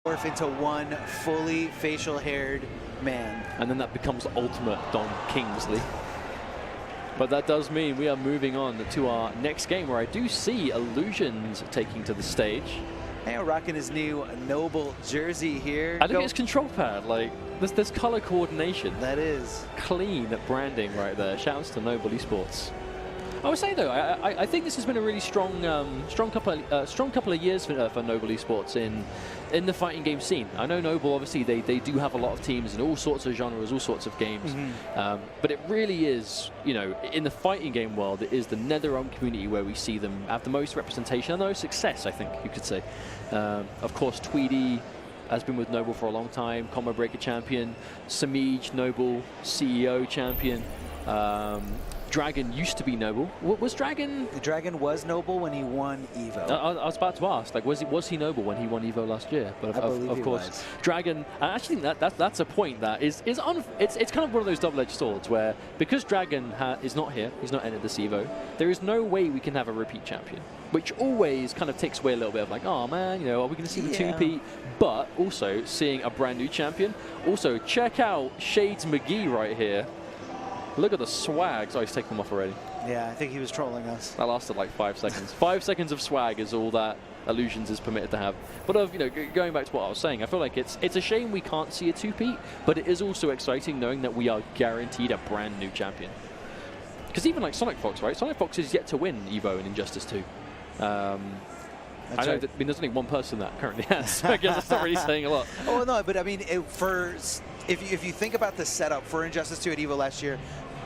morph into one fully facial-haired man. And then that becomes ultimate Don Kingsley. But that does mean we are moving on to our next game, where I do see Illusions taking to the stage. And rocking his new Noble jersey here. I look at his control pad, like, there's color coordination. That is clean branding right there. Shouts to Noble eSports. I would say though, I think this has been a really strong couple of years for Noble eSports in the fighting game scene. I know Noble, obviously, they do have a lot of teams in all sorts of genres, all sorts of games, but it really is, you know, in the fighting game world, it is the NetherRealm community where we see them have the most representation and the most success, I think you could say. Of course, Tweedy has been with Noble for a long time, Combo Breaker champion, Samij, Noble CEO champion. Dragon used to be Noble. Was Dragon? Dragon was Noble when he won EVO. I was about to ask, like, was he Noble when he won EVO last year? But of course, Dragon. I actually think that's a point that it's kind of one of those double-edged swords where, because Dragon is not here, he's not entered this EVO, there is no way we can have a repeat champion, which always kind of takes away a little bit of like, oh man, you know, are we going to see the two-peat? But also seeing a brand new champion. Also, check out Shades McGee right here. Look at the swag. Oh, he's taken them off already. Yeah, I think he was trolling us. That lasted like 5 seconds. 5 seconds of swag is all that Illusions is permitted to have. But you know, going back to what I was saying, I feel like it's a shame we can't see a two-peat, but it is also exciting knowing that we are guaranteed a brand new champion. Because even like Sonic Fox, right? Sonic Fox is yet to win EVO and Injustice 2. I know that, I mean, there's only one person that currently has, so I guess that's not really saying a lot. Oh no, but I mean, if you think about the setup for Injustice 2 at EVO last year,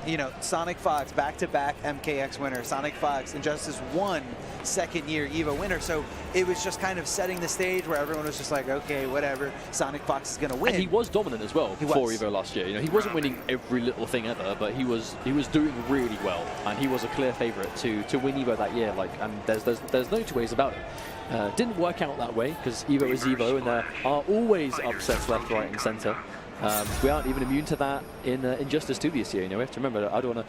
you know, Sonic Fox, back-to-back MKX winner, Sonic Fox, Injustice 1 second-year EVO winner. So it was just kind of setting the stage where everyone was just like, okay, whatever, Sonic Fox is going to win. And he was dominant as well before EVO last year. You know, he wasn't winning every little thing ever, but he was doing really well, and he was a clear favorite to win EVO that year. Like, and there's no two ways about it. Didn't work out that way because EVO is EVO, and there are always upsets left, right, and center. We aren't even immune to that in Injustice 2 this year. You know, we have to remember. I don't want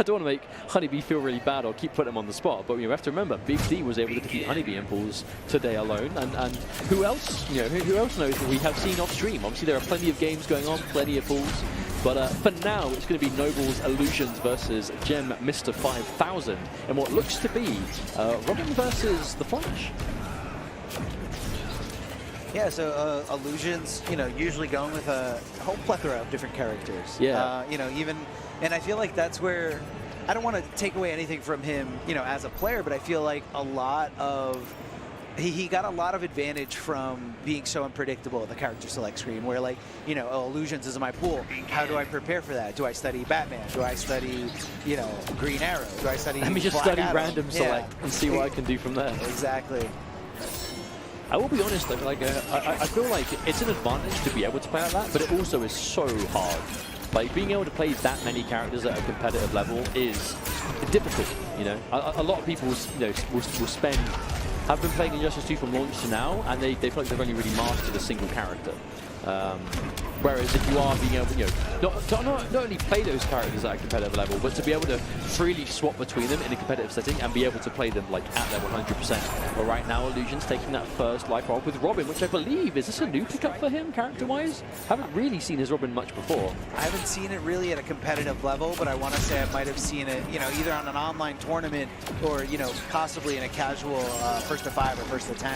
to make Honeybee feel really bad or keep putting him on the spot. But you know, we have to remember, Big D was able to defeat Honeybee in pools today alone. And who else? You know, who else knows what we have seen off stream? Obviously, there are plenty of games going on, plenty of pools. But for now, it's going to be Noble's Illusions versus Gem Mr. 5000 in what looks to be Robin versus the Flash. Yeah, so Illusions, you know, usually going with a whole plethora of different characters. Yeah. You know, and I feel like that's where, I don't want to take away anything from him, you know, as a player, but I feel like a lot of, he got a lot of advantage from being so unpredictable at the character select screen, where like, you know, oh, Illusions is in my pool. How do I prepare for that? Do I study Batman? Do I study, you know, Green Arrow? Do I study Let me just Black study Adam? random select and see what I can do from there. Exactly. I will be honest though, like I feel like it's an advantage to be able to play like that, but it also is so hard. Like being able to play that many characters at a competitive level is difficult. You know, a lot of people, you know, will have been playing Injustice 2 from launch to now, and they feel like they've only really mastered a single character. Whereas if you are being able, you know, not only play those characters at a competitive level, but to be able to freely swap between them in a competitive setting and be able to play them like at their 100%. But right now, Illusion's taking that first life roll with Robin, which I believe, is this a new pickup for him character-wise? Haven't really seen his Robin much before. I haven't seen it really at a competitive level, but I want to say I might have seen it, you know, either on an online tournament or, you know, possibly in a casual first to 5 or first to 10.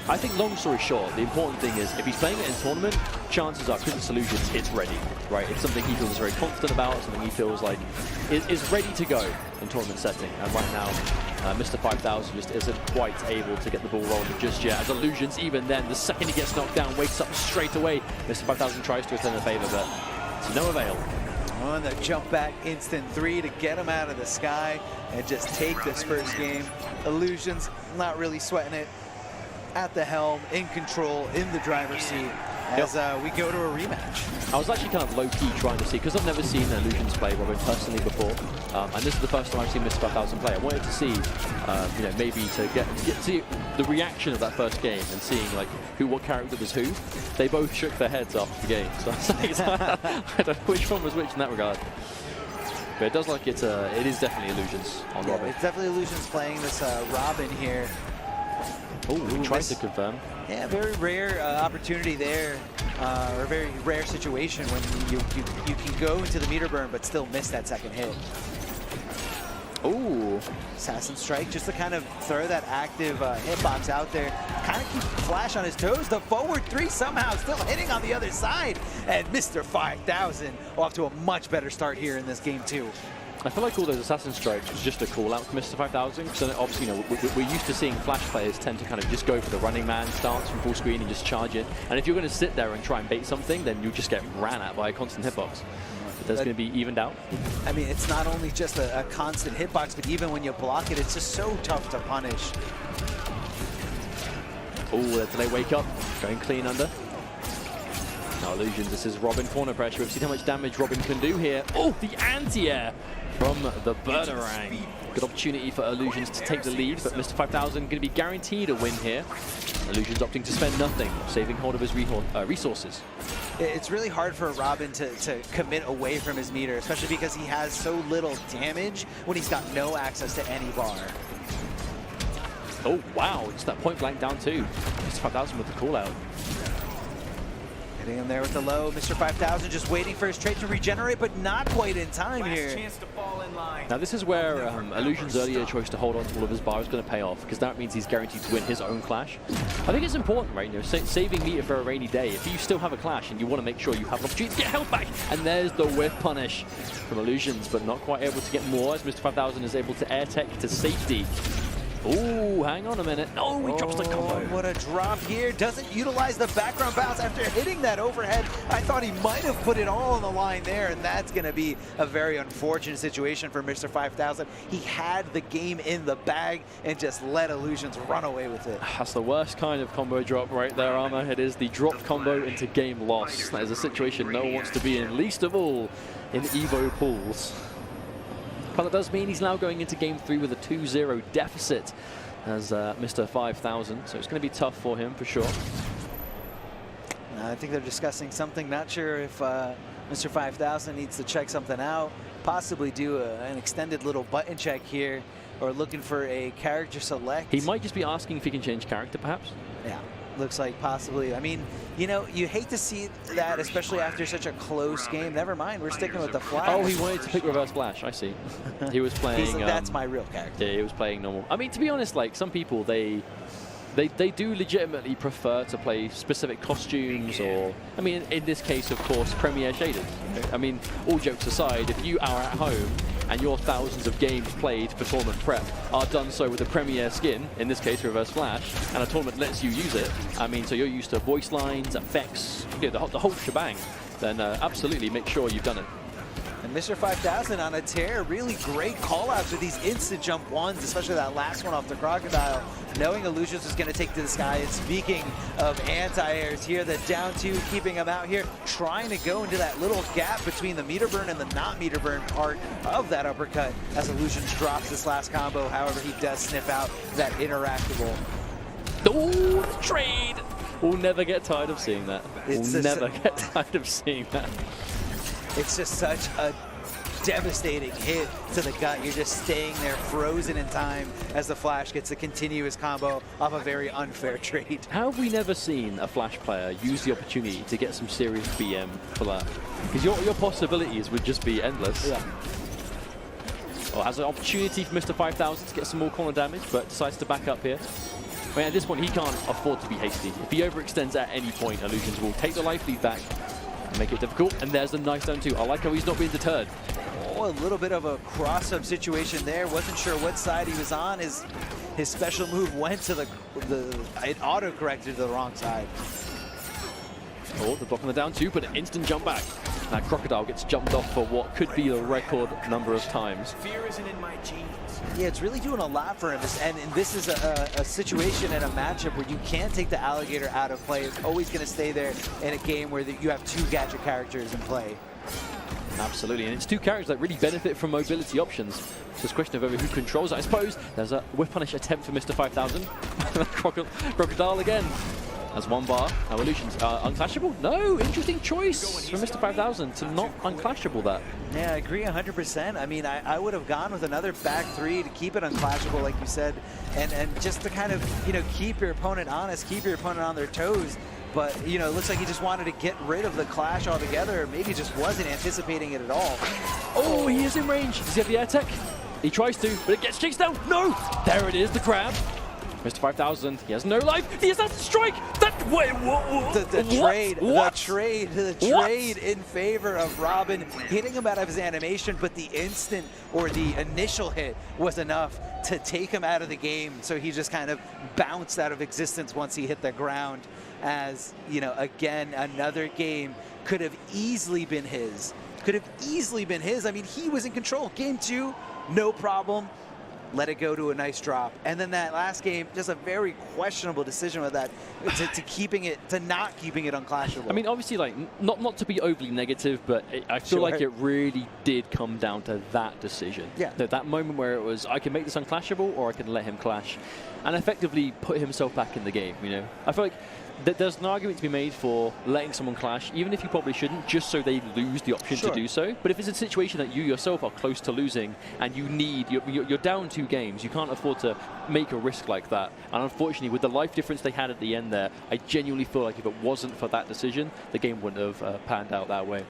I think, long story short, the important thing is if he's playing it in tournament, chances are, because it's Illusions, it's ready, right? It's something he feels very confident about, something he feels like is ready to go in tournament setting. And right now, Mr. 5000 just isn't quite able to get the ball rolling just yet. As Illusions, even then, the second he gets knocked down, wakes up straight away. Mr. 5000 tries to return the favor, but to no avail. On the jump back instant 3 to get him out of the sky and just take this first game. Illusions not really sweating it. At the helm, in control, in the driver's seat, as we go to a rematch. I was actually kind of low-key trying to see, because I've never seen Illusions play Robin personally before, and this is the first time I've seen Mr. 5000 play. I wanted to see, you know, maybe to get see the reaction of that first game and seeing like what character was who. They both shook their heads after the game, so I don't know which one was which in that regard. But it does look it is definitely Illusions on Robin. It's definitely Illusions playing this Robin here. Oh, tries to confirm. Yeah, very rare opportunity there, or a very rare situation when you can go into the meter burn but still miss that second hit. Oh, Assassin Strike, just to kind of throw that active hitbox out there, kind of keep Flash on his toes. The forward 3 somehow still hitting on the other side, and Mr. 5000 off to a much better start here in this game too. I feel like all those Assassin Strikes was just a call out for Mr. 5000, because obviously, you know, we're used to seeing Flash players tend to kind of just go for the running man stance from full screen and just charge in. And if you're going to sit there and try and bait something, then you'll just get ran at by a constant hitbox. That's going to be evened out. I mean, it's not only just a constant hitbox, but even when you block it, it's just so tough to punish. Oh, the delay wake up, going clean under. Now Illusions, this is Robin corner pressure. We've seen how much damage Robin can do here. Oh, the anti-air from the Burnerang. Good opportunity for Illusions to take the lead, but Mr. 5000 going to be guaranteed a win here. Illusions opting to spend nothing, saving hold of his resources. It's really hard for Robin to commit away from his meter, especially because he has so little damage when he's got no access to any bar. Oh, wow, it's that point blank down too. Mr. 5000 with the call out. Hitting him there with the low. Mr. 5000 just waiting for his trait to regenerate, but not quite in time here. Chance to fall in line. Now this is where Illusion's earlier choice to hold on to all of his bar is going to pay off, because that means he's guaranteed to win his own clash. I think it's important, right? You know, saving meter for a rainy day. If you still have a clash and you want to make sure you have an opportunity to get health back, and there's the whiff punish from Illusions, but not quite able to get more as Mr. 5000 is able to air tech to safety. Oh, hang on a minute. No, he drops the combo. What a drop here. Doesn't utilize the background bounce after hitting that overhead. I thought he might have put it all on the line there, and that's going to be a very unfortunate situation for Mr. 5000. He had the game in the bag and just let Illusions run away with it. That's the worst kind of combo drop right there, Armor. It is the drop combo into game loss. That is a situation no one wants to be in, least of all in EVO pools. But that does mean he's now going into game 3 with a 2-0 deficit as Mr. 5000. So it's going to be tough for him for sure. I think they're discussing something. Not sure if Mr. 5000 needs to check something out. Possibly do an extended little button check here, or looking for a character select. He might just be asking if he can change character, perhaps. Yeah, looks like possibly. I mean, you know, you hate to see that, especially after such a close game. Never mind, we're sticking with the Flash. Oh, he wanted to pick Reverse Flash. I see. He was playing. That's my real character. Yeah, he was playing normal. I mean, to be honest, like some people, they do legitimately prefer to play specific costumes, or, I mean, in this case, of course, Premiere shaded. I mean, all jokes aside, if you are at home and your thousands of games played for tournament prep are done so with a Premiere skin, in this case Reverse Flash, and a tournament lets you use it, I mean, so you're used to voice lines, effects, you know, the whole shebang, then absolutely make sure you've done it. And Mr. 5000 on a tear, really great call-outs with these instant jump ones, especially that last one off the Crocodile, knowing Illusions was going to take to the sky. And speaking of anti-airs here, the down 2 keeping him out here, trying to go into that little gap between the meter burn and the not meter burn part of that uppercut as Illusions drops this last combo. However, he does sniff out that interactable. Oh, the trade! We'll never get tired of seeing that. We'll never get tired of seeing that. It's just such a devastating hit to the gut. You're just staying there frozen in time as the Flash gets a continuous combo off a very unfair trade. How have we never seen a Flash player use the opportunity to get some serious BM for that? Because your possibilities would just be endless. Yeah. Well, has an opportunity for Mr. 5000 to get some more corner damage, but decides to back up here. I mean, at this point, he can't afford to be hasty. If he overextends at any point, Illusions will take the life lead back, make it difficult, and there's the nice down 2. I like how he's not being deterred. Oh, a little bit of a cross-up situation there. Wasn't sure what side he was on. His special move went to it auto-corrected to the wrong side. Oh, the block on the down 2, but an instant jump back. That Crocodile gets jumped off for what could be the record number of times. Fear isn't in my genes. Yeah, it's really doing a lot for him. And this is a situation and a matchup where you can't take the alligator out of play. It's always going to stay there in a game where you have 2 gadget characters in play. Absolutely, and it's 2 characters that really benefit from mobility options. It's just a question of over who controls it, I suppose. There's a whiff punish attempt for Mr. 5000. Crocodile again. As one bar, Evolution's unclashable? No, interesting choice from Mr. 5000 to not unclashable that. Yeah, I agree 100%. I mean, I would have gone with another back three to keep it unclashable, like you said, and just to kind of, you know, keep your opponent honest, keep your opponent on their toes. But, you know, it looks like he just wanted to get rid of the clash altogether. Maybe just wasn't anticipating it at all. Oh, he is in range. Does he have the air tech? He tries to, but it gets chased down. No! There it is, the grab. Mr. 5000, he has no life. He has that strike. That way. The trade in favor of Robin, hitting him out of his animation, but the instant or the initial hit was enough to take him out of the game. So he just kind of bounced out of existence once he hit the ground. As, you know, again, another game could have easily been his. Could have easily been his. I mean, he was in control. Game 2, no problem. Let it go to a nice drop. And then that last game, just a very questionable decision with that, to not keeping it unclashable. I mean, obviously, like, not to be overly negative, but I feel like it really did come down to that decision. Yeah. That moment where it was, I can make this unclashable or I can let him clash and effectively put himself back in the game, you know? I feel like there's an argument to be made for letting someone clash, even if you probably shouldn't, just so they lose the option to do so. But if it's a situation that you yourself are close to losing and you need, you're down 2 games, you can't afford to make a risk like that. And unfortunately, with the life difference they had at the end there, I genuinely feel like if it wasn't for that decision, the game wouldn't have panned out that way.